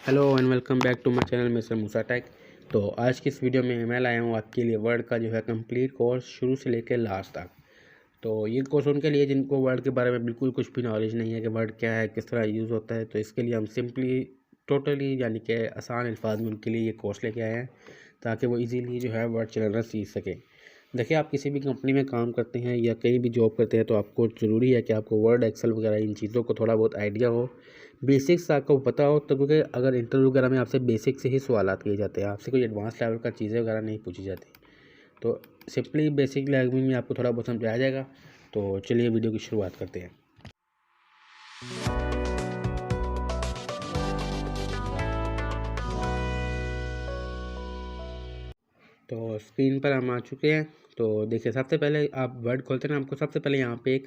Hello and welcome back to my channel mister Musa tech. तो आज की इस वीडियो में मैं लाया हूँ आपके लिए वर्ड का जो है कंप्लीट कोर्स शुरू से लेकर लास्ट तक। तो ये कोर्स उनके लिए जिनको वर्ड के बारे में बिल्कुल कुछ भी नॉलेज नहीं है कि वर्ड क्या है, किस तरह यूज़ होता है। तो इसके लिए हम सिंपली टोटली यानी कि आसान अल्फाज में उनके लिए ये कोर्स लेके आए हैं ताकि वो इजीली जो है वर्ड चलाना सीख सकें। देखिए, आप किसी भी कंपनी में काम करते हैं या कहीं भी जॉब करते हैं तो आपको ज़रूरी है कि आपको वर्ड, एक्सेल वगैरह इन चीज़ों को थोड़ा बहुत आइडिया हो, बेसिक्स आपको पता हो। तो क्योंकि अगर इंटरव्यू वगैरह में आपसे बेसिक से ही सवालात किए जाते हैं, आपसे कोई एडवांस लेवल का चीज़ें वगैरह नहीं पूछी जाती। तो सिंपली बेसिक लैंग्वेज में आपको थोड़ा बहुत समझाया जाएगा। तो चलिए वीडियो की शुरुआत करते हैं। तो स्क्रीन पर हम आ चुके हैं। तो देखिए, सबसे पहले आप वर्ड खोलते हैं ना, आपको सबसे पहले यहाँ पे एक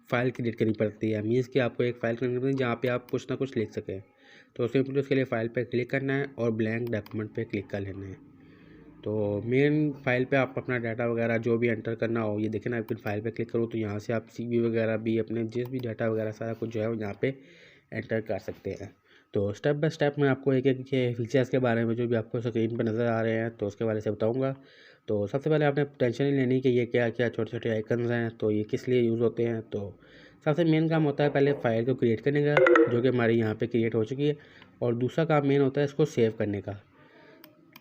फ़ाइल क्रिएट करनी पड़ती है। मीन्स कि आपको एक फ़ाइल करनी पड़ती है जहाँ पे आप कुछ ना कुछ लिख सकें। तो सिंपली उसके लिए फ़ाइल पे क्लिक करना है और ब्लैंक डॉक्यूमेंट पे क्लिक कर लेना है। तो मेन फ़ाइल पे आप अपना डाटा वगैरह जो भी एंटर करना हो, ये देखें ना, फिर फ़ाइल पे क्लिक करो तो यहाँ से आप CV वगैरह भी अपने जिस भी डाटा वगैरह सारा कुछ जो है वो यहाँ पे एंटर कर सकते हैं। तो स्टेप बाय स्टेप मैं आपको एक एक के फीचर्स के बारे में जो भी आपको स्क्रीन पर नज़र आ रहे हैं तो उसके बारे से बताऊँगा। तो सबसे पहले आपने टेंशन नहीं लेनी कि ये क्या क्या छोटे छोटे आइकन्स हैं, तो ये किस लिए यूज़ होते हैं। तो सबसे मेन काम होता है पहले फ़ाइल को क्रिएट करने का, जो कि हमारी यहाँ पे क्रिएट हो चुकी है। और दूसरा काम मेन होता है इसको सेव करने का,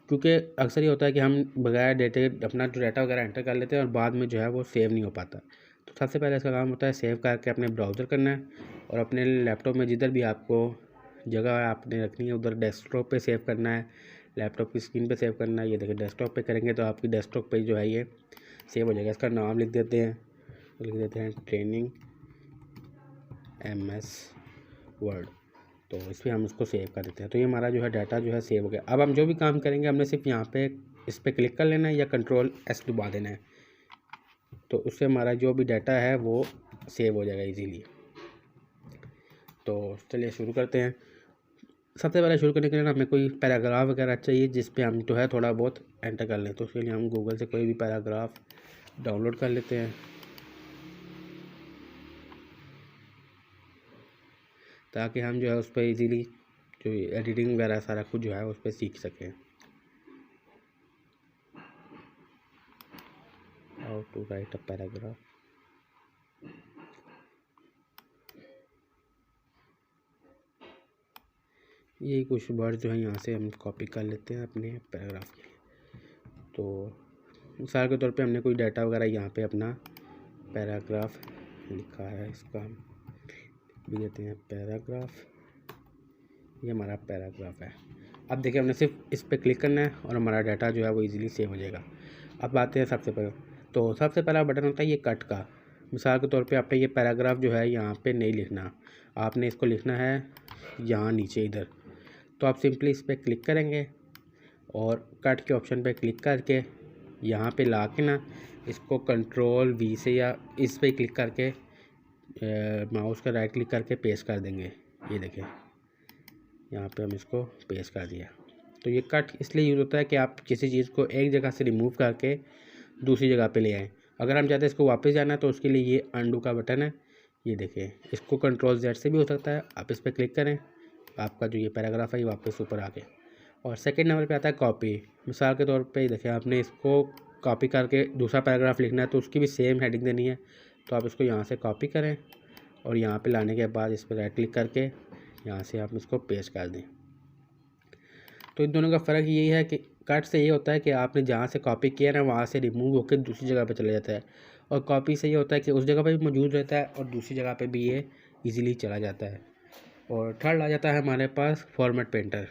क्योंकि अक्सर ये होता है कि हम बगैर डेटे अपना जो डाटा वगैरह एंटर कर लेते हैं और बाद में जो है वो सेव नहीं हो पाता। तो सबसे पहले इसका काम होता है सेव करके अपने ब्राउज़र करना है और अपने लैपटॉप में जिधर भी आपको जगह आपने रखनी है उधर डेस्कटॉप पे सेव करना है, लैपटॉप की स्क्रीन पे सेव करना है। ये देखिए, डेस्कटॉप पे करेंगे तो आपकी डेस्कटॉप पे जो है ये सेव हो जाएगा। इसका नाम लिख देते हैं ट्रेनिंग MS वर्ड। तो इस पर हम इसको सेव कर देते हैं। तो ये हमारा जो है डाटा जो है सेव हो गया। अब हम जो भी काम करेंगे हमने सिर्फ यहाँ पे इस पर क्लिक कर लेना है या Ctrl+S दबा देना है, तो उससे हमारा जो भी डाटा है वो सेव हो जाएगा इजीली। तो चलिए शुरू करते हैं। सबसे पहले शुरू करने के लिए ना हमें कोई पैराग्राफ वगैरह चाहिए जिस पे हम जो है थोड़ा बहुत एंटर कर लें। तो उसके लिए हम गूगल से कोई भी पैराग्राफ डाउनलोड कर लेते हैं ताकि हम जो है उस पर इजीली जो एडिटिंग वगैरह सारा कुछ जो है उस पर सीख सकें। How to write a paragraph. यही कुछ वर्ड जो है यहाँ से हम कॉपी कर लेते हैं अपने पैराग्राफ के लिए। तो मिसाल के तौर पे हमने कोई डाटा वगैरह यहाँ पे अपना पैराग्राफ लिखा है, इसका हम भी देते हैं पैराग्राफ। ये हमारा पैराग्राफ है। अब देखिए, हमने सिर्फ इस पर क्लिक करना है और हमारा डाटा जो है वो इजीली सेव हो जाएगा। अब आते हैं सबसे पहले, तो सबसे पहला बटन होता है ये कट का। मिसाल के तौर पे आपने ये पैराग्राफ जो है यहाँ पे नहीं लिखना, आपने इसको लिखना है यहाँ नीचे इधर। तो आप सिंपली इस पर क्लिक करेंगे और कट के ऑप्शन पे क्लिक करके यहाँ पे ला के ना इसको Ctrl+V से या इस पर क्लिक करके माउस का राइट क्लिक करके पेस्ट कर देंगे। ये देखें, यहाँ पे हम इसको पेस्ट कर दिया। तो ये कट इसलिए यूज़ होता है कि आप किसी चीज़ को एक जगह से रिमूव करके दूसरी जगह पे ले आएँ। अगर हम चाहते हैं इसको वापस जाना है तो उसके लिए ये अंडू का बटन है। ये देखिए, इसको Ctrl+Z से भी हो सकता है। आप इस पर क्लिक करें, आपका जो ये पैराग्राफ है ये वापस ऊपर आ गया। और सेकंड नंबर पे आता है कॉपी। मिसाल के तौर पे देखिए, आपने इसको कॉपी करके दूसरा पैराग्राफ लिखना है तो उसकी भी सेम हेडिंग देनी है। तो आप इसको यहाँ से कॉपी करें और यहाँ पे लाने के बाद इस पर राइट क्लिक करके यहाँ से आप इसको पेस्ट कर दें। तो इन दोनों का फ़र्क यही है कि कट से ये होता है कि आपने जहाँ से कॉपी किया ना वहाँ से रिमूव होकर दूसरी जगह पे चला जाता है, और कॉपी से ये होता है कि उस जगह पे भी मौजूद रहता है और दूसरी जगह पे भी ये इजीली चला जाता है। और थर्ड आ जाता है हमारे पास फॉर्मेट पेंटर।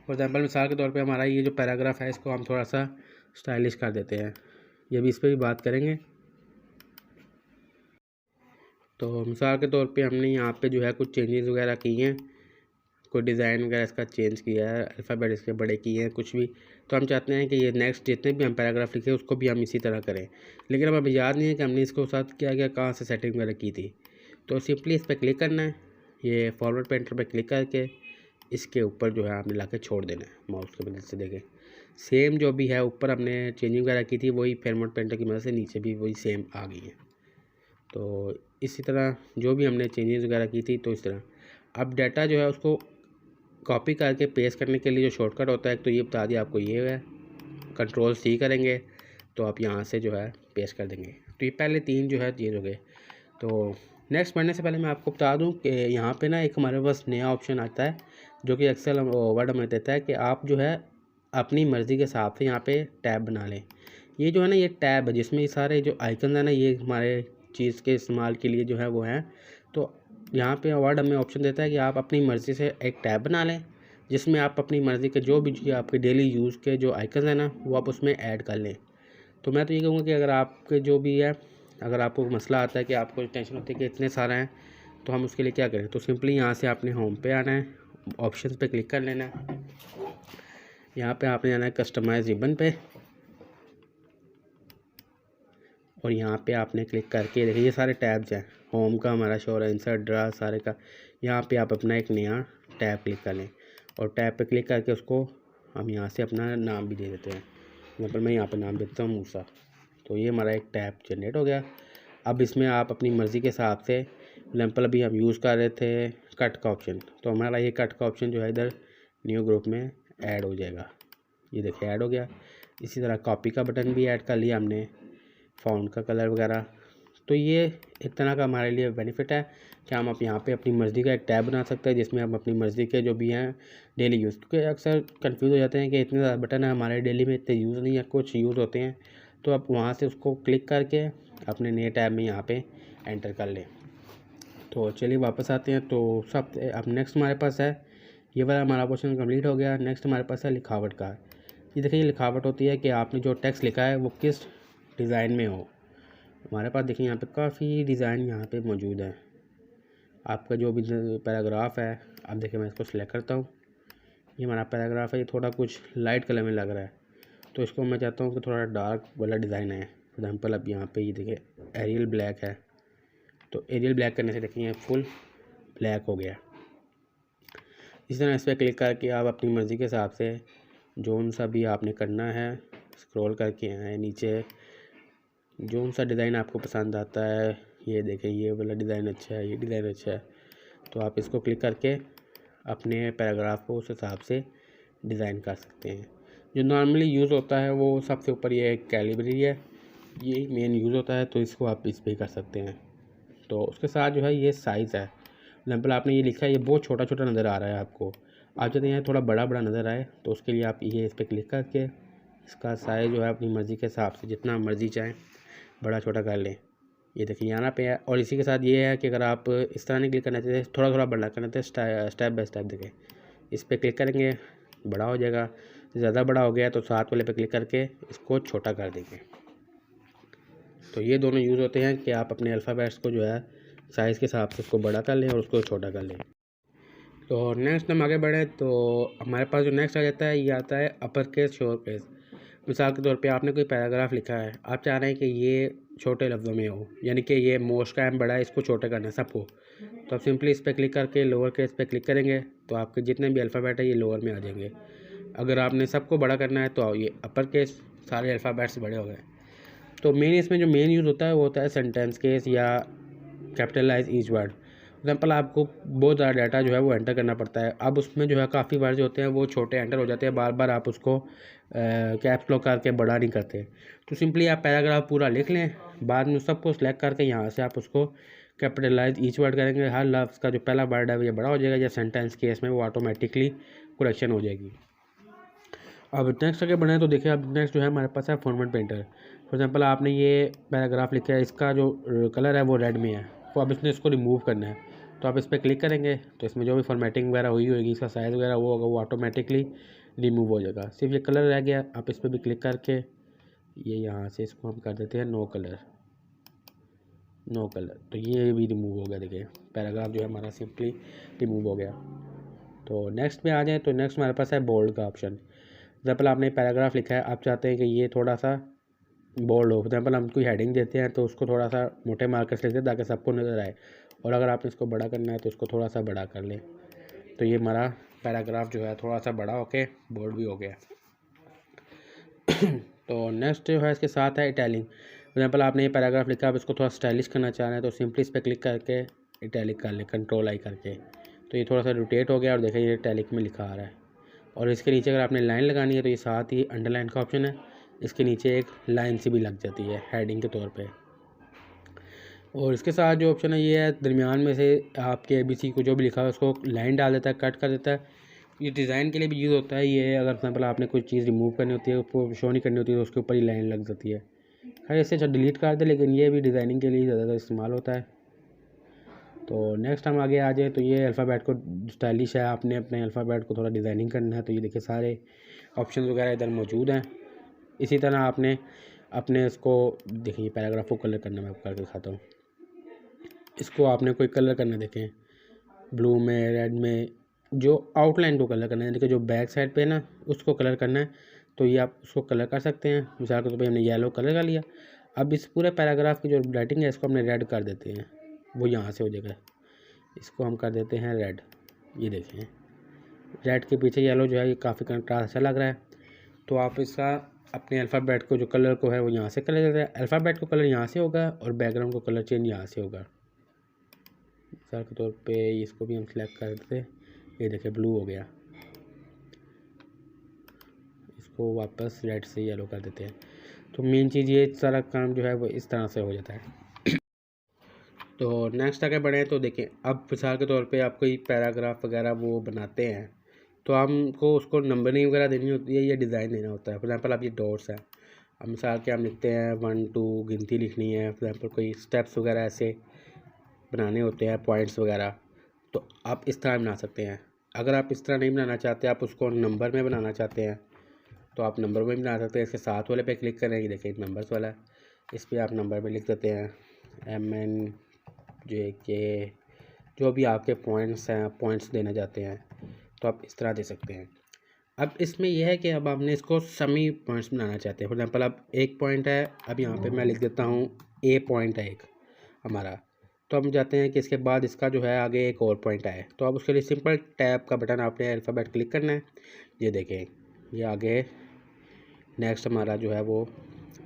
फॉर एग्जाम्पल, मिसाल के तौर पे हमारा ये जो पैराग्राफ है इसको हम थोड़ा सा स्टाइलिश कर देते हैं। ये भी इस पर भी बात करेंगे। तो मिसाल के तौर पे हमने यहाँ पे जो है कुछ चेंजेस वगैरह किए हैं, कोई डिज़ाइन वगैरह इसका चेंज किया है, अल्फ़ाबेट इसके बड़े किए हैं, कुछ भी। तो हम चाहते हैं कि ये नेक्स्ट जितने भी हम पैराग्राफ लिखे उसको भी हम इसी तरह करें, लेकिन हमें याद नहीं है कि हमने इसको साथ क्या क्या कहाँ से सेटिंग वगैरह की थी। तो सिंपली इस पर क्लिक करना है, ये फॉरवर्ड पेंटर पर क्लिक करके इसके ऊपर जो है आपने ला के छोड़ देना है माउस की मदद से। देखें, सेम जो भी है ऊपर हमने चेंजिंग वगैरह की थी वही फॉरवर्ड पेंटर की मदद से नीचे भी वही सेम आ गई है। तो इसी तरह जो भी हमने चेंजेस वगैरह की थी तो इस तरह अब डाटा जो है उसको कॉपी करके पेस्ट करने के लिए जो शॉर्टकट होता है, एक तो ये बता दिया आपको, ये है Ctrl+C करेंगे तो आप यहाँ से जो है पेस्ट कर देंगे। तो ये पहले 3 जो है चीज़ हो गए। तो नेक्स्ट बढ़ने से पहले मैं आपको बता दूं कि यहाँ पे ना एक हमारे पास नया ऑप्शन आता है जो कि एक्सेल वर्ड हमें देता है कि आप जो है अपनी मर्ज़ी के हिसाब से यहाँ पे टैब बना लें। ये जो है ना, ये टैब है जिसमें ये सारे जो आइकन है ना, ये हमारे चीज़ के इस्तेमाल के लिए जो है वो हैं। तो यहाँ पे वर्ड हमें ऑप्शन देता है कि आप अपनी मर्ज़ी से एक टैब बना लें जिसमें आप अपनी मर्ज़ी के जो भी आपके डेली यूज़ के जो आइकन है ना, वो आप उसमें ऐड कर लें। तो मैं तो ये कहूँगा कि अगर आपके जो भी है, अगर आपको मसला आता है कि आपको टेंशन होती है कि इतने सारे हैं, तो हम उसके लिए क्या करें, तो सिंपली यहाँ से आपने होम पे आना है, ऑप्शंस पे क्लिक कर लेना है। यहाँ पे आपने आना है कस्टमाइज रिबन पे, और यहाँ पे आपने क्लिक करके देखिए ये सारे टैब्स हैं, होम का हमारा शो है, इंसर्ट, ड्रा, सारे का। यहाँ पे आप अपना एक नया टैब क्लिक कर लें और टैब पे क्लिक करके उसको हम यहाँ से अपना नाम भी दे देते हैं। एग्जाम्पल मैं यहाँ पे नाम देता हूँ मूसा। तो ये हमारा एक टैब जनरेट हो गया। अब इसमें आप अपनी मर्ज़ी के हिसाब से, एग्जाम्पल अभी हम यूज़ कर रहे थे कट का ऑप्शन, तो हमारा ये कट का ऑप्शन जो है इधर न्यू ग्रुप में ऐड हो जाएगा। ये देखिए ऐड हो गया। इसी तरह कॉपी का बटन भी ऐड कर लिया हमने, फ़ॉन्ट का कलर वगैरह। तो ये एक तरह का हमारे लिए बेनिफिट है कि हम यहाँ पे अपनी मर्ज़ी का एक टैब बना सकते हैं जिसमें हम अपनी मर्ज़ी के जो भी हैं डेली यूज़, क्योंकि अक्सर कंफ्यूज हो जाते हैं कि इतने ज़्यादा बटन है हमारे डेली में, इतने यूज़ नहीं है, कुछ यूज़ होते हैं। तो आप वहाँ से उसको क्लिक करके अपने नए टैब में यहाँ पे एंटर कर लें। तो चलिए वापस आते हैं। तो सब अब नेक्स्ट हमारे पास है, ये वाला हमारा क्वेश्चन कंप्लीट हो गया। नेक्स्ट हमारे पास है लिखावट का। ये देखिए ये लिखावट होती है कि आपने जो टेक्स्ट लिखा है वो किस डिज़ाइन में हो। हमारे पास देखिए यहाँ पे काफ़ी डिज़ाइन यहाँ पे मौजूद है। आपका जो भी पैराग्राफ है, अब देखिए मैं इसको सिलेक्ट करता हूँ। ये हमारा पैराग्राफ है, ये थोड़ा कुछ लाइट कलर में लग रहा है, तो इसको मैं चाहता हूँ कि थोड़ा डार्क वाला डिज़ाइन है। फॉर एग्जाम्पल अब यहाँ पे ये देखिए एरियल ब्लैक है, तो एरियल ब्लैक करने से देखिए फुल ब्लैक हो गया। इस तरह इस पर क्लिक करके आप अपनी मर्ज़ी के हिसाब से जो सा भी आपने करना है, स्क्रॉल करके आए नीचे, जो सा डिज़ाइन आपको पसंद आता है, ये देखें ये वाला डिज़ाइन अच्छा है, ये डिज़ाइन अच्छा है, तो आप इसको क्लिक करके अपने पैराग्राफ को उस हिसाब से डिज़ाइन कर सकते हैं। जो नॉर्मली यूज़ होता है वो सबसे ऊपर ये कैलिबरी है, ये मेन यूज़ होता है, तो इसको आप इस पर कर सकते हैं। तो उसके साथ जो है ये साइज़ है, एग्जाम्पल आपने ये लिखा है, ये बहुत छोटा छोटा नज़र आ रहा है आपको, आप चाहते हैं थोड़ा बड़ा बड़ा नज़र आए, तो उसके लिए आप ये इस पर क्लिक करके इसका साइज़ जो है अपनी मर्ज़ी के हिसाब से जितना मर्ज़ी चाहें बड़ा छोटा कर लें। ये देखिए यहाँ पे है। और इसी के साथ ये है कि अगर आप इस तरह नहीं क्लिक करना चाहते, थोड़ा थोड़ा बड़ा करना चाहते, स्टेप बाय स्टेप देखें, इस पर क्लिक करेंगे बड़ा हो जाएगा, ज़्यादा बड़ा हो गया तो साथ वाले पे क्लिक करके इसको छोटा कर देंगे। तो ये दोनों यूज़ होते हैं कि आप अपने अल्फ़ाबेट्स को जो है साइज़ के हिसाब से उसको बड़ा कर लें और उसको छोटा कर लें। तो नेक्स्ट हम आगे बढ़ें तो हमारे पास जो नेक्स्ट आ जाता है, ये आता है अपर केस शोर केस। मिसाल के तौर पे आपने कोई पैराग्राफ लिखा है, आप चाह रहे हैं कि ये छोटे लफ्ज़ों में हो, यानी कि ये मोस्ट का एम बड़ा है, इसको छोटा करना है सबको, तो आप सिंपली इस पर क्लिक करके लोअर केस पे क्लिक करेंगे तो आपके जितने भी अल्फ़ाबेट है ये लोअर में आ जाएंगे। अगर आपने सबको बड़ा करना है तो ये अपर केस, सारे अल्फ़ाबेट्स बड़े हो गए। तो मेन इसमें जो मेन यूज़ होता है वो होता है सेंटेंस केस या कैपिटलाइज ईच वर्ड। एग्जाम्पल आपको बहुत ज़्यादा डाटा जो है वो एंटर करना पड़ता है, अब उसमें जो है काफ़ी वर्ड जो होते हैं वो छोटे एंटर हो जाते हैं, बार बार आप उसको कैप्स लॉक करके बड़ा नहीं करते। तो सिंपली आप पैराग्राफ पूरा लिख लें, बाद में सबको सिलेक्ट करके यहाँ से आप उसको कैपिटलाइज ईच वर्ड करेंगे, हर लफ्ज़ का जो पहला वर्ड है वो ये बड़ा हो जाएगा, या सेंटेंस केस में वो ऑटोमेटिकली करेक्शन हो जाएगी। अब नेक्स्ट आगे बढ़ें तो देखिए अब नेक्स्ट जो है हमारे पास है फॉर्मेट पेंटर। फॉर एग्जांपल आपने ये पैराग्राफ लिखा है, इसका जो कलर है वो रेड में है, तो अब इसने इसको रिमूव करना है, तो आप इस पर क्लिक करेंगे तो इसमें जो भी फॉर्मेटिंग वगैरह हुई होगी, इसका साइज़ वगैरह वो होगा, वो ऑटोमेटिकली रिमूव हो जाएगा। सिर्फ ये कलर रह गया, आप इस पर भी क्लिक करके ये यहाँ से इसको हम कर देते हैं नो कलर, तो ये भी रिमूव हो गया। देखिए पैराग्राफ जो है हमारा सिंपली रिमूव हो गया। तो नेक्स्ट में आ जाए तो नेक्स्ट हमारे पास है बोल्ड का ऑप्शन। एग्जाम्पल आपने पैराग्राफ लिखा है, आप चाहते हैं कि ये थोड़ा सा बोल्ड हो, एग्जाम्पल हम कोई हेडिंग देते हैं तो उसको थोड़ा सा मोटे मार्कर से लिख दें ताकि सबको नज़र आए, और अगर आपने इसको बड़ा करना है तो इसको थोड़ा सा बड़ा कर लें, तो ये हमारा पैराग्राफ जो है थोड़ा सा बड़ा होके बोल्ड भी हो गया। तो नेक्स्ट जो है इसके साथ है इटैलिक। एग्जाम्पल आपने ये पैराग्राफ लिखा, आप इसको थोड़ा स्टाइलिश करना चाह रहे हैं तो सिंपली इस पर क्लिक करके इटैलिक कर लें, कंट्रोल आई करके, तो ये थोड़ा सा रोटेट हो गया और देखिए ये टैलिक में लिखा आ रहा है। और इसके नीचे अगर आपने लाइन लगानी है तो ये साथ ही अंडरलाइन का ऑप्शन है, इसके नीचे एक लाइन सी भी लग जाती है हेडिंग के तौर पे। और इसके साथ जो ऑप्शन है ये है दरमियान में से आपके ABC को जो भी लिखा है उसको लाइन डाल देता है, कट कर देता है। ये डिज़ाइन के लिए भी यूज़ होता है। ये अगर एग्जाम्पल आपने कोई चीज़ रिमूव करनी होती है, उसको शो नहीं करनी होती है, तो उसके ऊपर ही लाइन लग जाती है। खैर इससे अच्छा डिलीट कर दे, लेकिन ये भी डिज़ाइनिंग के लिए ज़्यादातर इस्तेमाल होता है। तो नेक्स्ट हम आगे आ जाए तो ये अल्फ़ाबेट को स्टाइलिश है, आपने अपने अल्फ़ाबेट को थोड़ा डिज़ाइनिंग करना है तो ये देखिए सारे ऑप्शन वगैरह इधर मौजूद हैं। इसी तरह आपने अपने इसको देखिए पैराग्राफ को कलर करना, मैं आपको करके दिखाता हूँ। इसको आपने कोई कलर करना, देखें ब्लू में, रेड में, जो आउटलाइन को कलर करना है, देखिए जो बैक साइड पे ना उसको कलर करना है तो ये आप उसको कलर कर सकते हैं। मिसाल के तौर पे हमने येलो कलर कर लिया। अब इस पूरे पैराग्राफ की जो राइटिंग है इसको हमने रेड कर देते हैं, वो यहाँ से हो जाएगा। इसको हम कर देते हैं रेड। ये देखें रेड के पीछे येलो जो है ये काफ़ी कंट्रास्ट अच्छा लग रहा है। तो आप इसका अपने अल्फ़ाबेट को जो कलर को है वो यहाँ से कलर देते हैं। अल्फ़ाबेट को कलर यहाँ से होगा और बैकग्राउंड को कलर चेंज यहाँ से होगा। मिसाल के तौर पे इसको भी हम सिलेक्ट कर देते, ये देखिए ब्लू हो गया। इसको वापस रेड से येलो कर देते हैं। तो मेन चीज़ ये सारा काम जो है वो इस तरह से हो जाता है। तो नेक्स्ट आगे बढ़े तो देखें, अब मिसाल के तौर पे आप कोई पैराग्राफ वगैरह वो बनाते हैं तो हमको उसको नंबरिंग वगैरह देनी होती है या डिज़ाइन देना होता है। फॉर एग्जाम्पल आप ये डॉट्स हैं, अब मिसाल के हम लिखते हैं 1 2 गिनती लिखनी है। फॉर एग्जाम्पल कोई स्टेप्स वगैरह ऐसे बनाने होते हैं, पॉइंट्स वगैरह, तो आप इस तरह बना सकते हैं। अगर आप इस तरह नहीं बनाना चाहते, आप उसको नंबर में बनाना चाहते हैं तो आप नंबर में बना सकते हैं। इसके साथ वाले पे क्लिक करेंगे, देखिए नंबर्स वाला है, इस पर आप नंबर में लिख देते हैं MNJK, जो भी आपके पॉइंट्स हैं, पॉइंट्स देना चाहते हैं तो आप इस तरह दे सकते हैं। अब इसमें यह है कि अब आपने इसको समी पॉइंट्स बनाना चाहते हैं। फॉर एग्जाम्पल अब एक पॉइंट है, अब यहाँ पे मैं लिख देता हूँ A पॉइंट है एक हमारा, तो हम चाहते हैं कि इसके बाद इसका जो है आगे एक और पॉइंट आए। तो अब उसके लिए सिंपल टैब का बटन आपने अल्फ़ाबेट क्लिक करना है। ये देखें ये आगे नेक्स्ट हमारा जो है वो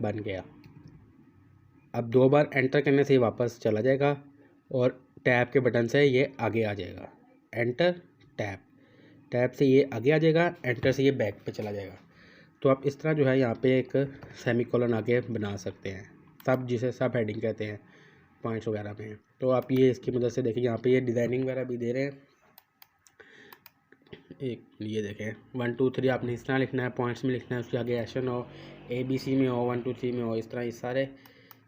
बन गया। अब 2 बार एंटर करने से ही वापस चला जाएगा और टैब के बटन से ये आगे आ जाएगा। एंटर टैब, टैब से ये आगे आ जाएगा, एंटर से ये बैक पे चला जाएगा। तो आप इस तरह जो है यहाँ पे एक सेमीकोलन आगे बना सकते हैं, सब जिसे सब हेडिंग कहते हैं पॉइंट्स वगैरह में। तो आप ये इसकी मदद से देखिए यहाँ पे ये डिज़ाइनिंग वगैरह भी दे रहे हैं। एक ये देखें 1 2 3 आपने इस तरह लिखना है, पॉइंट्स में लिखना है, उसके आगे एक्शन हो, ABC में हो, 1 2 3 में हो, इस तरह ये सारे।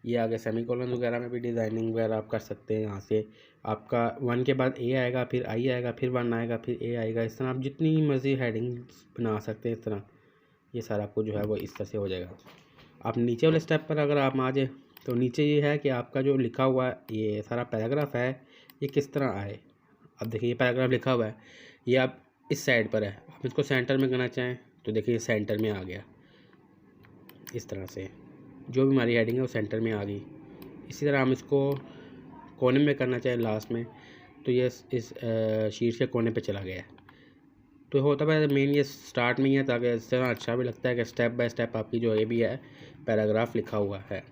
ये आगे सेमीकोलन वगैरह में भी डिज़ाइनिंग वगैरह आप कर सकते हैं। यहाँ से आपका 1 के बाद A आएगा, फिर I आएगा, फिर 1 आएगा, फिर A आएगा। इस तरह आप जितनी मर्ज़ी हेडिंग बना सकते हैं। इस तरह ये सारा कुछ जो है वो इस तरह से हो जाएगा। आप नीचे वाले स्टेप पर अगर आप आ जाए तो नीचे ये है कि आपका जो लिखा हुआ है ये सारा पैराग्राफ है ये किस तरह आए। अब देखिए ये पैराग्राफ लिखा हुआ है, ये आप इस साइड पर है, आप इसको सेंटर में करना चाहें तो देखिए ये सेंटर में आ गया। इस तरह से जो भी हमारी हेडिंग है वो सेंटर में आ गई। इसी तरह हम इसको कोने में करना चाहें लास्ट में तो ये इस शीट के कोने पे चला गया। तो होता है मेन ये स्टार्ट में ही है ताकि इस तरह अच्छा भी लगता है कि स्टेप बाय स्टेप आपकी जो ये भी है पैराग्राफ लिखा हुआ है।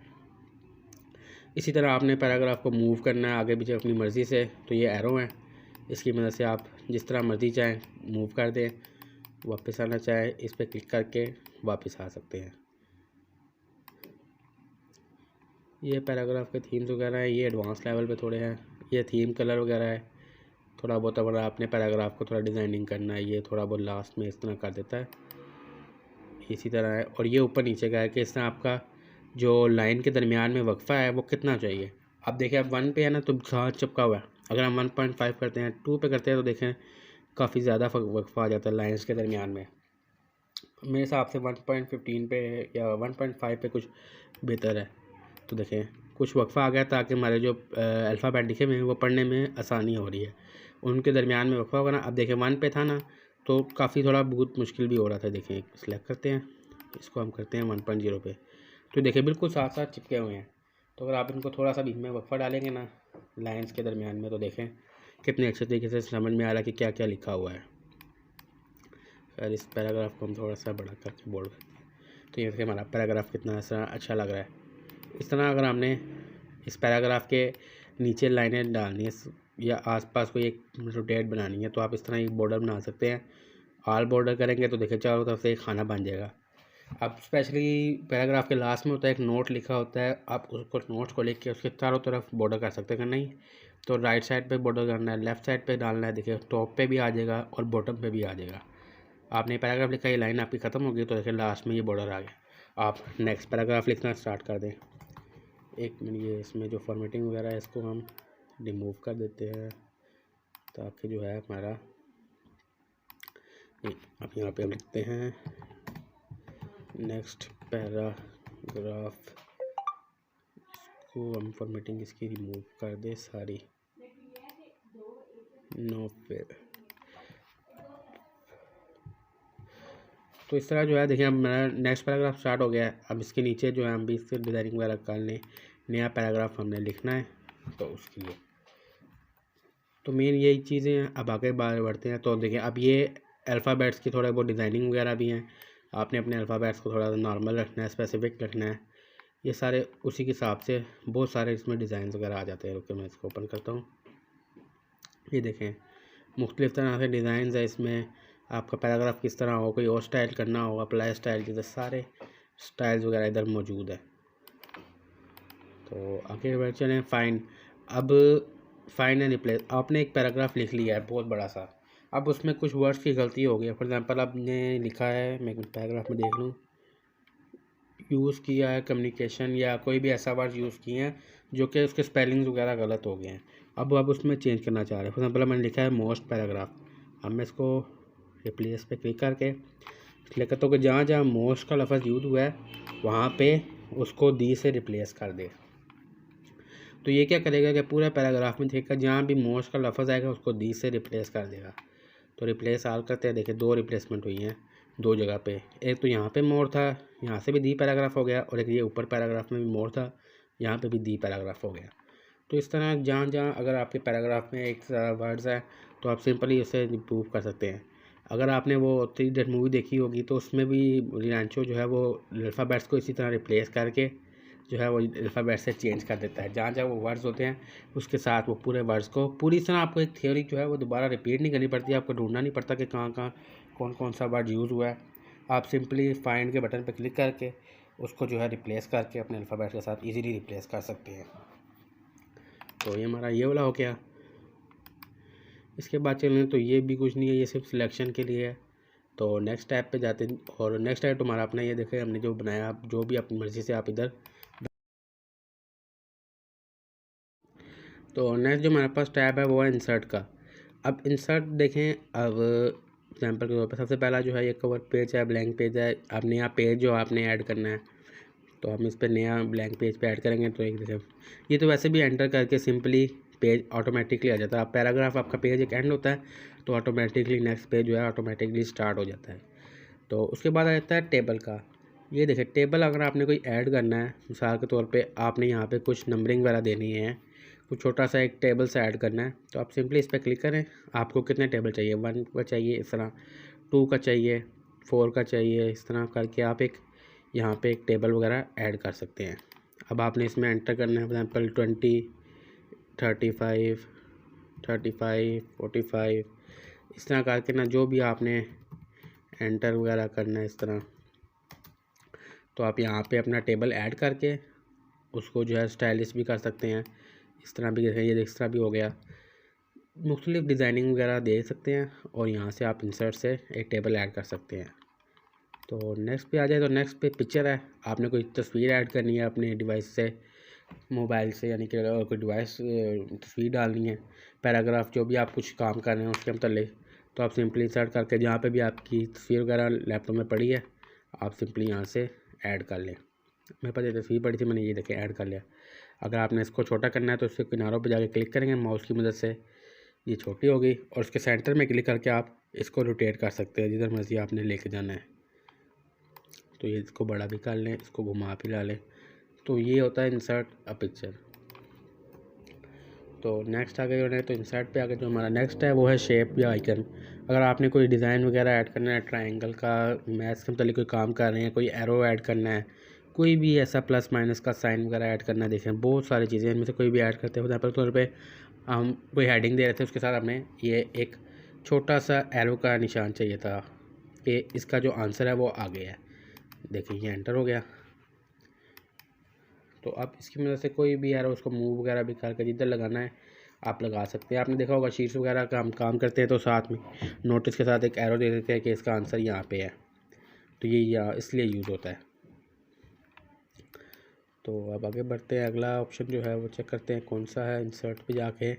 इसी तरह आपने पैराग्राफ को मूव करना है आगे पीछे अपनी मर्ज़ी से, तो ये एरो है, इसकी मदद से आप जिस तरह मर्ज़ी चाहें मूव कर दें, वापस आना चाहें इस पर क्लिक करके वापस आ सकते हैं। ये पैराग्राफ के थीम्स वगैरह हैं, ये एडवांस लेवल पे थोड़े हैं। ये थीम कलर वगैरह है, थोड़ा बहुत अगर आपने पैराग्राफ को थोड़ा डिज़ाइनिंग करना है ये थोड़ा बहुत लास्ट में इस तरह कर देता है। इसी तरह है, और ये ऊपर नीचे का है कि इस तरह आपका जो लाइन के दरमियान में वक्फ़ा है वो कितना चाहिए। अब देखें अब 1 पे है ना तो साथ चिपका हुआ है, अगर हम 1.5 करते हैं, 2 पे करते हैं तो देखें काफ़ी ज़्यादा वक्फ़ा आ जाता है लाइन्स के दरमियान में। मेरे हिसाब से 1.15 पे या 1.5 पे कुछ बेहतर है। तो देखें कुछ वक्फ़ा आ गया ताकि हमारे जो अल्फ़ाबेट लिखे हुए हैं वो पढ़ने में आसानी हो रही है, उनके दरमियान में वक्फ़ा होगा ना। अब देखें 1 पे था ना तो काफ़ी थोड़ा बहुत मुश्किल भी हो रहा था। देखें सिलेक्ट करते हैं, इसको हम करते हैं 1.0 पे, तो देखें बिल्कुल साथ साथ चिपके हुए हैं। तो अगर आप इनको थोड़ा सा बीच में वक्फ़ा डालेंगे ना लाइंस के दरमियान में तो देखें कितने अच्छे तरीके से समझ में आ रहा है कि क्या क्या लिखा हुआ है। खैर इस पैराग्राफ को हम थोड़ा सा बड़ा करके बोल्ड करते हैं तो ये देखिए हमारा पैराग्राफ कितना अच्छा लग रहा है। इस तरह अगर हमने इस पैराग्राफ के नीचे लाइनें डालनी है या आसपास कोई एक रोटेट बनानी है तो आप इस तरह एक बॉर्डर बना सकते हैं। ऑल बॉर्डर करेंगे तो देखिए चारों तरफ से एक खाना बन जाएगा। अब स्पेशली पैराग्राफ के लास्ट में होता है एक नोट लिखा होता है, आप उसको नोट को लिख के उसके चारों तरफ बॉर्डर कर सकते हैं। नहीं तो राइट साइड पे बॉर्डर करना है, लेफ़्ट साइड पे डालना है, देखिए टॉप पे भी आ जाएगा और बॉटम पे भी आ जाएगा। आपने पैराग्राफ लिखा, ये लाइन आपकी ख़त्म होगी तो देखिए लास्ट में ये बॉर्डर आ गया। आप नेक्स्ट पैराग्राफ लिखना स्टार्ट कर दें। एक मिनट, ये इसमें जो फॉर्मेटिंग वगैरह है इसको हम रिमूव कर देते हैं ताकि जो है हमारा अब यहाँ पे हम लिखते हैं नेक्स्ट पैराग्राफ। इसको हम फॉर्मेटिंग इसकी रिमूव कर दे सारी, नो फिर। तो इस तरह जो है देखिए अब मेरा नेक्स्ट पैराग्राफ स्टार्ट हो गया है। अब इसके नीचे जो है हम भी इससे डिज़ाइनिंग वगैरह कर लें, नया पैराग्राफ हमने लिखना है तो उसके लिए तो मेन यही चीज़ें हैं। अब आगे बार बढ़ते हैं तो देखिए अब ये अल्फ़ाबेट्स की थोड़ा बहुत डिज़ाइनिंग वगैरह भी हैं। आपने अपने अल्फ़ाबेट्स को थोड़ा सा नॉर्मल रखना है, स्पेसिफिक रखना है, ये सारे उसी के हिसाब से बहुत सारे इसमें डिज़ाइन वगैरह आ जाते हैं। रुक के मैं इसको ओपन करता हूँ। ये देखें मुख्तलिफ़ तरह के डिज़ाइन है इसमें। आपका पैराग्राफ किस तरह हो, कोई और स्टाइल करना हो, अप्लाई स्टाइल, जैसे सारे स्टाइल्स वगैरह इधर मौजूद है। तो आगे बढ़ चलें। फाइन, अब फाइन एंड रिप्लेस। आपने एक पैराग्राफ लिख लिया है बहुत बड़ा सा, अब उसमें कुछ वर्ड्स की गलती हो गई है। फॉर एग्जांपल आपने लिखा है, मैं पैराग्राफ में देख लूँ, यूज़ किया है कम्युनिकेशन या कोई भी ऐसा वर्ड यूज़ किए हैं जो कि उसके स्पेलिंग्स वगैरह गलत हो गए हैं। अब उसमें चेंज करना चाह रहे हैं। फॉर एग्जांपल मैंने लिखा है मोस्ट पैराग्राफ, अब मैं इसको रिप्लेस पे क्लिक करके क्लिक करता हूँ कि जहाँ जहाँ मोस्ट का लफ्ज़ यूज़ हुआ है वहाँ पे उसको दी से रिप्लेस कर दे। तो ये क्या करेगा कि पूरा पैराग्राफ में देखिएगा जहाँ भी मोस्ट का लफ्ज़ आएगा उसको दी से रिप्लेस कर देगा। तो रिप्लेस आल करते हैं, देखिए दो रिप्लेसमेंट हुई हैं दो जगह पे। एक तो यहाँ पे मोर था, यहाँ से भी दी पैराग्राफ हो गया, और एक ये ऊपर पैराग्राफ में भी मोर था, यहाँ पे भी दी पैराग्राफ हो गया। तो इस तरह जहाँ जहाँ अगर आपके पैराग्राफ में एक वर्ड्स है तो आप सिंपली उसे इम्प्रूव कर सकते हैं। अगर आपने वो 3 इडियट मूवी देखी होगी तो उसमें भी रियांशो जो है वो अल्फ़ाबेट्स को इसी तरह रिप्लेस करके जो है वो अल्फ़ाबेट से चेंज कर देता है। जहाँ जहाँ वो वर्ड्स होते हैं उसके साथ वो पूरे वर्ड्स को पूरी तरह आपको एक थ्योरी जो है वो दोबारा रिपीट नहीं करनी पड़ती, आपको ढूंढना नहीं पड़ता कि कहाँ कहाँ कौन कौन सा वर्ड यूज़ हुआ है। आप सिंपली फाइंड के बटन पर क्लिक करके उसको जो है रिप्लेस करके अपने अल्फ़ाबेट के साथ ईजीली रिप्लेस कर सकते हैं। तो ये हमारा ये वाला हो गया। इसके बाद चलें तो ये भी कुछ नहीं है, ये सिर्फ सिलेक्शन के लिए है। तो नेक्स्ट टैब पे जाते हैं और नेक्स्ट टैब तुम्हारा अपना ये देखें हमने जो बनाया, जो भी अपनी मर्ज़ी से आप इधर। तो नेक्स्ट जो हमारे पास टैब है वो है इंसर्ट का। अब इंसर्ट देखें, अब एग्जाम्पल के तौर पर सबसे पहला जो है ये कवर पेज है, ब्लैंक पेज है। अब नया पेज जो आपने ऐड करना है तो हम इस पर नया ब्लैंक पेज पे ऐड करेंगे। तो एक देखें ये तो वैसे भी एंटर करके सिंपली पेज ऑटोमेटिकली आ जाता है। अब पैराग्राफ आपका पेज एक एंड होता है तो ऑटोमेटिकली नेक्स्ट पेज जो है ऑटोमेटिकली स्टार्ट हो जाता है। तो उसके बाद आ जाता है टेबल का। ये देखिए टेबल अगर आपने कोई ऐड करना है, मिसाल के तौर पे आपने यहाँ पे कुछ नंबरिंग वगैरह देनी है, कुछ छोटा सा एक टेबल से ऐड करना है, तो आप सिंपली इस पर क्लिक करें। आपको कितने टेबल चाहिए, 1 का चाहिए, इस तरह 2 का चाहिए, 4 का चाहिए, इस तरह करके आप एक यहाँ पे एक टेबल वगैरह ऐड कर सकते हैं। अब आपने इसमें एंटर करना है, फॉर एग्जाम्पल 20, 35, 35, 45, इस तरह करके ना जो भी आपने एंटर वगैरह करना है इस तरह। तो आप यहाँ पे अपना टेबल ऐड करके उसको जो है स्टाइलिश भी कर सकते हैं। इस तरह भी ये इस तरह भी हो गया, मुख्तलिफ डिज़ाइनिंग वगैरह दे सकते हैं और यहाँ से आप इंसर्ट से एक टेबल ऐड कर सकते हैं। तो नेक्स्ट पे आ जाए तो नेक्स्ट पे पिक्चर है। आपने कोई तस्वीर ऐड करनी है अपने डिवाइस से, मोबाइल से, यानी कि कोई डिवाइस तस्वीर डालनी है, पैराग्राफ जो भी आप कुछ काम कर रहे हैं उसके मतलब, तो आप सिंपली इंसर्ट करके जहाँ पे भी आपकी तस्वीर वगैरह लैपटॉप में पड़ी है आप सिंपली यहाँ से ऐड कर लें। मेरे पास ये तस्वीर पड़ी थी, मैंने ये देखे ऐड कर लिया। अगर आपने इसको छोटा करना है तो इसके किनारों पे जाके क्लिक करेंगे माउस की मदद से, ये छोटी होगी और इसके सेंटर में क्लिक करके आप इसको रोटेट कर सकते हैं जिधर मर्जी आपने लेके जाना है। तो ये इसको बड़ा भी कर लें, इसको घुमा भी ला लें। तो ये होता है इंसर्ट अ पिक्चर। तो नेक्स्ट आगे जो है तो इंसर्ट पे आगे जो हमारा नेक्स्ट है वो है शेप या आइकन। अगर आपने कोई डिज़ाइन वगैरह ऐड करना है, ट्रायंगल का, मैथ्स के मतलब कोई काम कर रहे हैं, कोई एरो ऐड करना है, कोई भी ऐसा प्लस माइनस का साइन वगैरह ऐड करना है, देखें बहुत सारी चीज़ें इनमें से कोई भी ऐड करते हैं। फॉर एग्जाम्पल तौर पे हम कोई हेडिंग दे रहे थे, उसके साथ हमें ये एक छोटा सा एरो का निशान चाहिए था कि इसका जो आंसर है वो आ गया है। देखिए ये एंटर हो गया। तो आप इसकी मदद से कोई भी एरो उसको मूव वगैरह भी करके जिधर लगाना है आप लगा सकते हैं। आपने देखा होगा शीट्स वगैरह का हम काम करते हैं तो साथ में नोटिस के साथ एक एरो दे देते हैं कि इसका आंसर यहाँ पे है, तो ये यहाँ इसलिए यूज़ होता है। तो अब आगे बढ़ते हैं, अगला ऑप्शन जो है वो चेक करते हैं कौन सा है। इंसर्ट पे जाके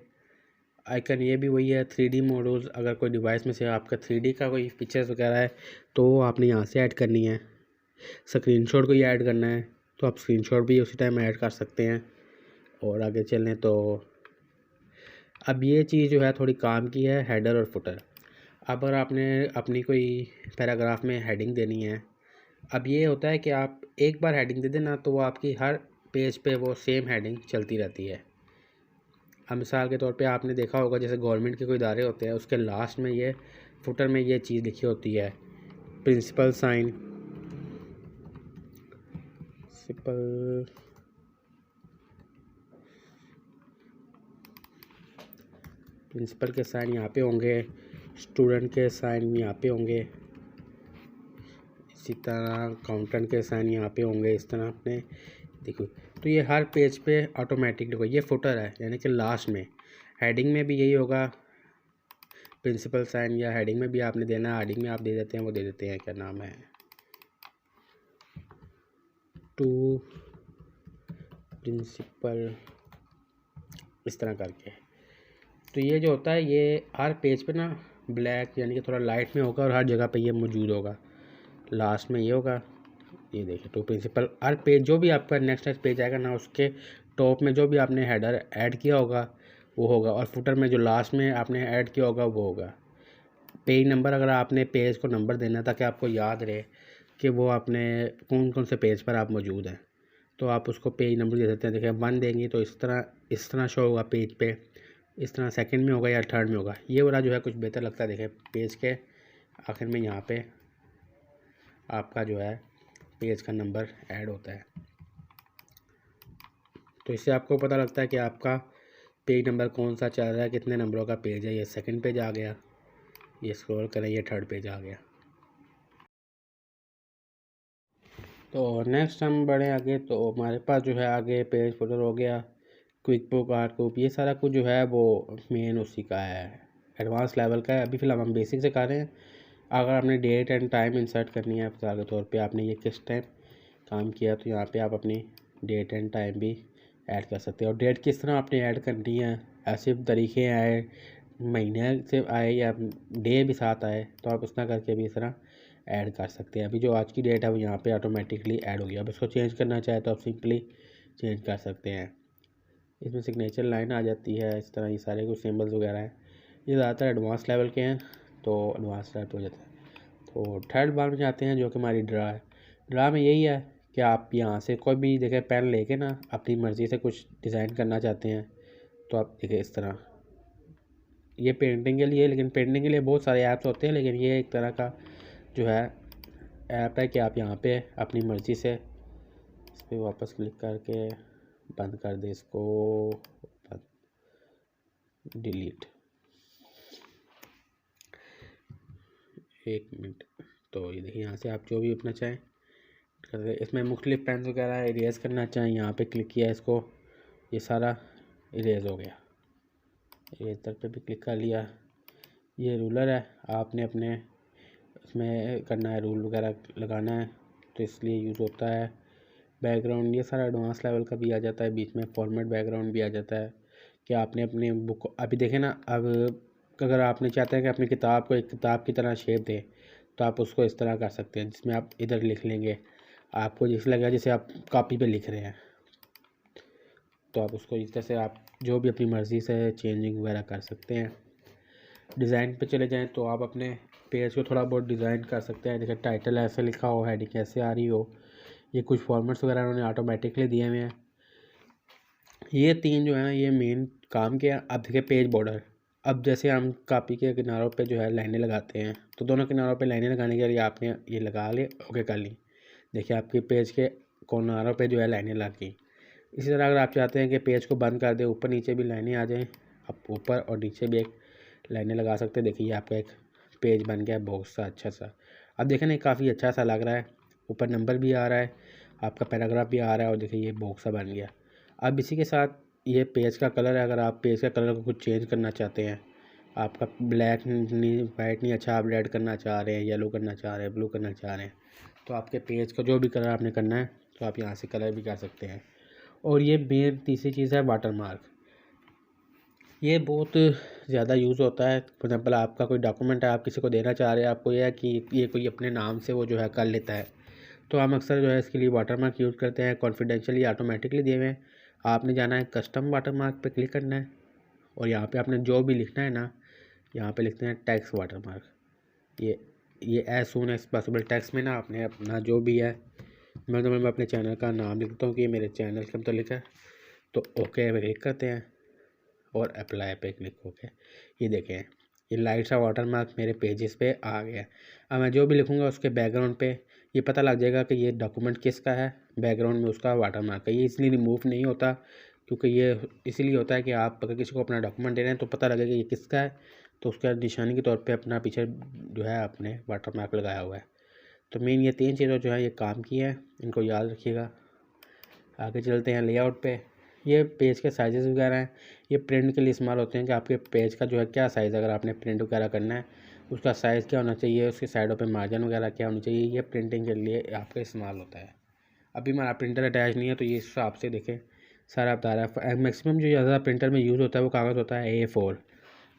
आइकन ये भी वही है 3D मॉडल्स। अगर कोई डिवाइस में से आपका 3D का कोई पिक्चर्स वगैरह है तो आपने यहाँ से ऐड करनी है। स्क्रीनशॉट को ही ऐड करना है तो आप स्क्रीनशॉट भी उसी टाइम ऐड कर सकते हैं। और आगे चलें तो अब ये चीज़ जो है थोड़ी काम की है, हेडर और फुटर। अब अगर आपने अपनी कोई पैराग्राफ में हेडिंग देनी है, अब ये होता है कि आप एक बार हेडिंग दे देना तो वो आपकी हर पेज पे वो सेम हेडिंग चलती रहती है। अब मिसाल के तौर पे आपने देखा होगा जैसे गवर्नमेंट के कोई इदारे होते हैं उसके लास्ट में ये फुटर में ये चीज़ लिखी होती है प्रिंसिपल साइन, प्रिंसिपल के साइन यहाँ पे होंगे, स्टूडेंट के साइन यहाँ पे होंगे, इसी तरह अकाउंटेंट के साइन यहाँ पे होंगे। इस तरह आपने देखो तो ये हर पेज पे ऑटोमेटिक देखो ये फुटर है, यानी कि लास्ट में। हेडिंग में भी यही होगा प्रिंसिपल साइन, या हेडिंग में भी आपने देना है, हेडिंग में आप दे देते हैं, वो दे देते हैं क्या नाम है टू प्रिंसिपल, इस तरह करके। तो ये जो होता है ये हर पेज पे ना ब्लैक यानी कि थोड़ा लाइट में होगा और हर जगह पे ये मौजूद होगा। लास्ट में ये होगा, ये देखिए टू प्रिंसिपल। हर पेज जो भी आपका नेक्स्ट पेज आएगा ना उसके टॉप में जो भी आपने हेडर ऐड किया होगा वो होगा, और फुटर में जो लास्ट में आपने ऐड किया होगा वो होगा। पेज नंबर, अगर आपने पेज को नंबर देना ताकि आपको याद रहे कि वो आपने कौन कौन से पेज पर आप मौजूद हैं, तो आप उसको पेज नंबर दे देते हैं। देखिए 1 देंगे तो इस तरह शो होगा पेज पे, इस तरह सेकंड में होगा या थर्ड में होगा। ये वाला जो है कुछ बेहतर लगता है। देखिए पेज के आखिर में यहाँ पे आपका जो है पेज का नंबर ऐड होता है, तो इससे आपको पता लगता है कि आपका पेज नंबर कौन सा चल रहा है, कितने नंबरों का पेज है। ये सेकंड पेज आ गया, ये स्क्रॉल करें ये थर्ड पेज आ गया। तो नेक्स्ट हम बढ़े आगे, तो हमारे पास जो है आगे पेज फुटर हो गया, क्विक बुक, आर्ट बुक, ये सारा कुछ जो है वो मेन उसी का है, एडवांस लेवल का है। अभी फ़िलहाल हम बेसिक से कर रहे हैं। अगर आपने डेट एंड टाइम इंसर्ट करनी है मिसाल के तौर पे आपने ये किस टाइम काम किया तो यहाँ पे आप अपनी डेट एंड टाइम भी ऐड कर सकते हैं। और डेट किस तरह आपने ऐड करनी है, ऐसे तरीके आए, महीने से आए या डे भी साथ आए, तो आप उस तरह करके भी इस तरह ऐड कर सकते हैं। अभी जो आज की डेट है वो यहाँ पे ऑटोमेटिकली ऐड हो गया। अब इसको चेंज करना चाहे तो आप सिंपली चेंज कर सकते हैं। इसमें सिग्नेचर लाइन आ जाती है, इस तरह ये सारे कुछ सिंबल्स वगैरह हैं। ये ज़्यादातर एडवांस लेवल के हैं तो एडवांस लेवल हो जाता है। तो थर्ड बार में जाते हैं जो कि हमारी ड्रा है। ड्रा में यही है कि आप यहाँ से कोई भी देखिए पेन लेके ना अपनी मर्ज़ी से कुछ डिज़ाइन करना चाहते हैं तो आप देखिए इस तरह, ये पेंटिंग के लिए, लेकिन पेंटिंग के लिए बहुत सारे ऐप्स होते हैं, लेकिन ये एक तरह का जो है ऐप है कि आप यहाँ पे अपनी मर्ज़ी से इस पर वापस क्लिक करके बंद कर दे इसको, डिलीट, 1 मिनट। तो ये देखिए यहाँ से आप जो भी अपना चाहें कर दे। इसमें मुख्तलिफ पेन वगैरह इरेज़ करना चाहें, यहाँ पे क्लिक किया इसको, ये सारा इरेज़ हो गया। इरेज़र पे भी क्लिक कर लिया। ये रूलर है, आपने अपने इसमें करना है, रूल वगैरह लगाना है तो इसलिए यूज़ होता है। बैकग्राउंड ये सारा एडवांस लेवल का भी आ जाता है, बीच में फॉर्मेट बैकग्राउंड भी आ जाता है कि आपने अपनी बुक, अभी देखें ना, अब अगर आपने चाहते हैं कि अपनी किताब को एक किताब की तरह शेप दें तो आप उसको इस तरह कर सकते हैं, जिसमें आप इधर लिख लेंगे, आपको जैसे लगेगा जैसे आप कॉपी पे लिख रहे हैं, तो आप उसको इस तरह से आप जो भी अपनी मर्ज़ी से चेंजिंग वगैरह कर सकते हैं। डिज़ाइन पे चले जाएं तो आप अपने पेज को थोड़ा बहुत डिज़ाइन कर सकते हैं। जैसे टाइटल ऐसे लिखा हो, हेडिंग ऐसे आ रही हो, ये कुछ फॉर्मेट्स वगैरह उन्होंने ऑटोमेटिकली दिए हुए हैं। ये 3 जो है ना ये मेन काम किया। अब देखिए पेज बॉर्डर, अब जैसे हम कॉपी के किनारों पे जो है लाइनें लगाते हैं तो दोनों किनारों पे लाइनें लगाने के लिए आपने ये लगा ले, ओके कर ली। देखिए आपके पेज के किनारों पे जो है लाइनें लग गई। इसी तरह अगर आप चाहते हैं कि पेज को बंद कर दें, ऊपर नीचे भी लाइनें आ जाएं, आप ऊपर और नीचे भी एक लाइनें लगा सकते हैं। देखिए आपका एक पेज बन गया है बहुत सा अच्छा सा। अब देखें ना काफ़ी अच्छा सा लग रहा है, ऊपर नंबर भी आ रहा है, आपका पैराग्राफ भी आ रहा है और देखिए ये बॉक्स सा बन गया। अब इसी के साथ ये पेज का कलर है, अगर आप पेज का कलर को कुछ चेंज करना चाहते हैं, आपका ब्लैक नहीं वाइट नहीं अच्छा, आप रेड करना चाह रहे हैं, येलो करना चाह रहे हैं, ब्लू करना चाह रहे हैं, तो आपके पेज का जो भी कलर आपने करना है तो आप यहाँ से कलर भी कर सकते हैं। और ये मेन तीसरी चीज़ है वाटरमार्क। ये बहुत ज़्यादा यूज़ होता है। फॉर एग्जाम्पल आपका कोई डॉक्यूमेंट है, आप किसी को देना चाह रहे हैं, आपको यह है कि ये कोई अपने नाम से वो जो है कर लेता है, तो हम अक्सर जो है इसके लिए वाटरमार्क यूज़ करते हैं। कॉन्फिडेंशियली ऑटोमेटिकली दिए हुए हैं, आपने जाना है कस्टम वाटरमार्क पे क्लिक करना है और यहाँ पे आपने जो भी लिखना है ना, यहाँ पे लिखते हैं टैक्स वाटरमार्क। ये as soon as possible text में ना आपने अपना जो भी है, मैं अपने चैनल का नाम लिखता हूँ कि ये मेरे चैनल के मतलब है, तो ओके पे क्लिक करते हैं और अप्लाई पे क्लिक होके ये देखें ये लाइट सा वाटरमार्क मेरे पेजेस पे आ गया। अब मैं जो भी लिखूँगा उसके बैकग्राउंड पे ये पता लग जाएगा कि ये डॉक्यूमेंट किसका है, बैकग्राउंड में उसका वाटरमार्क है। ये इसलिए रिमूव नहीं होता क्योंकि ये इसलिए होता है कि आप अगर किसी को अपना डॉक्यूमेंट दे रहे हैं तो पता लगेगा ये किसका है, तो उसका निशानी के तौर पे अपना पीछे जो है आपने वाटरमार्क लगाया हुआ है। तो मेन ये 3 चीज़ें जो है ये काम की है, इनको याद रखिएगा। आगे चलते हैं लेआउट पे। ये पेज के साइजेस वगैरह हैं, ये प्रिंट के लिए इस्तेमाल होते हैं कि आपके पेज का जो है क्या साइज़, अगर आपने प्रिंट वगैरह करना है उसका साइज़ क्या होना चाहिए, उसकी साइडों पे मार्जिन वगैरह क्या होनी चाहिए, ये प्रिंटिंग के लिए आपका इस्तेमाल होता है। अभी हमारा प्रिंटर अटैच नहीं है तो ये इस हिसाब से देखें सारा बता रहा है। मैक्सिमम जो ज़्यादा प्रिंटर में यूज़ होता है वो कागज़ होता है A4।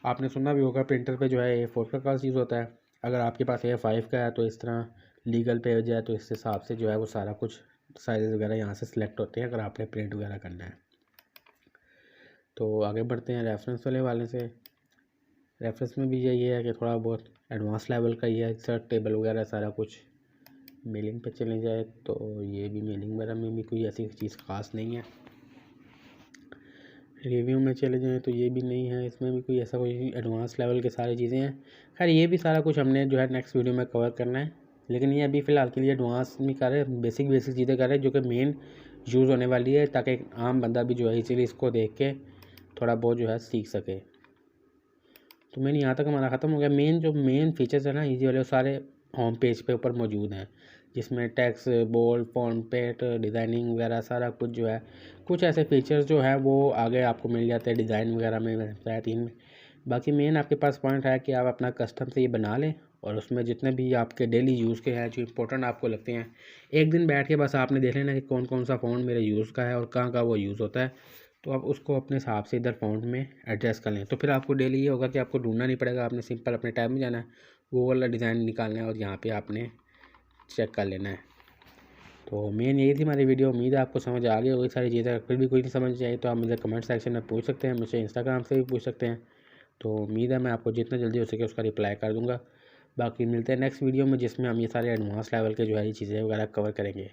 आपने सुना भी होगा प्रिंटर पे जो है A4 का कागज़ यूज़ होता है। अगर आपके पास A5 का है तो इस तरह लीगल पेज है तो इस हिसाब से जो है वो सारा कुछ साइज़ वगैरह यहाँ से सिलेक्ट होते हैं अगर आपने प्रिंट वगैरह करना है। तो आगे बढ़ते हैं रेफरेंस वाले से। रेफरेंस में भी यही है कि थोड़ा बहुत एडवांस लेवल का ही है, सर्च टेबल वगैरह सारा कुछ। मेलिंग पे चले जाए तो ये भी मेलिंग वगैरह में भी कोई ऐसी चीज़ ख़ास नहीं है। रिव्यू में चले जाएँ तो ये भी नहीं है, इसमें भी कोई ऐसा कोई एडवांस लेवल के सारी चीज़ें हैं। खैर ये भी सारा कुछ हमने जो है नेक्स्ट वीडियो में कवर करना है, लेकिन ये अभी फ़िलहाल के लिए एडवांस नहीं कर रहे, बेसिक चीज़ें कर रहे हैं जो कि मेन यूज़ होने वाली है, ताकि एक आम बंदा भी जो है इसीलिए इसको देख के थोड़ा बहुत जो है सीख सके। तो मैंने यहाँ तक हमारा ख़त्म हो गया। मेन फीचर्स है ना इजी वाले, सारे होम पेज पे ऊपर मौजूद हैं, जिसमें टेक्स्ट, बोल्ड, फॉन्ट, डिज़ाइनिंग वगैरह सारा कुछ जो है, कुछ ऐसे फीचर्स जो है वो आगे आपको मिल जाते हैं डिज़ाइन वगैरह में बताया 3 में। बाकी मेन आपके पास पॉइंट है कि आप अपना कस्टम से ये बना लें और उसमें जितने भी आपके डेली यूज़ के हैं जो इंपॉर्टेंट आपको लगते हैं, एक दिन बैठ के बस आपने देख लेना कि कौन कौन सा फ़ॉन्ट मेरे यूज़ का है और कहाँ वो यूज़ होता है, तो आप उसको अपने हिसाब से इधर फ़ॉन्ट में एडजस्ट कर लें। तो फिर आपको डेली ये होगा कि आपको ढूंढना नहीं पड़ेगा, आपने सिंपल अपने टैब में जाना है, वो वाला डिज़ाइन निकालना है और यहाँ पे आपने चेक कर लेना है। तो मेन यही थी हमारी वीडियो। उम्मीद है आपको समझ आ गई होगी सारी चीज़ें। फिर भी कोई नहीं समझ आई तो आप मुझे कमेंट सेक्शन में पूछ सकते हैं, मुझे इंस्टाग्राम से भी पूछ सकते हैं। तो उम्मीद है मैं आपको जितना जल्दी हो सके उसका रिप्लाई कर दूँगा। बाकी मिलते हैं नेक्स्ट वीडियो में, जिसमें हम ये सारे एडवांस लेवल के जो है ये चीज़ें वगैरह कवर करेंगे,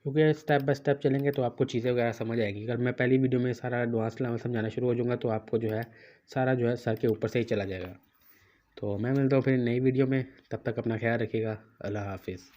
क्योंकि स्टेप बाय स्टेप चलेंगे तो आपको चीज़ें वगैरह समझ आएगी। अगर मैं पहली वीडियो में सारा एडवांस लेवल समझाना शुरू हो जाऊँगा तो आपको जो है सारा जो है सर के ऊपर से ही चला जाएगा। तो मैं मिलता हूँ फिर नई वीडियो में, तब तक अपना ख्याल रखिएगा। अल्लाह हाफिज़।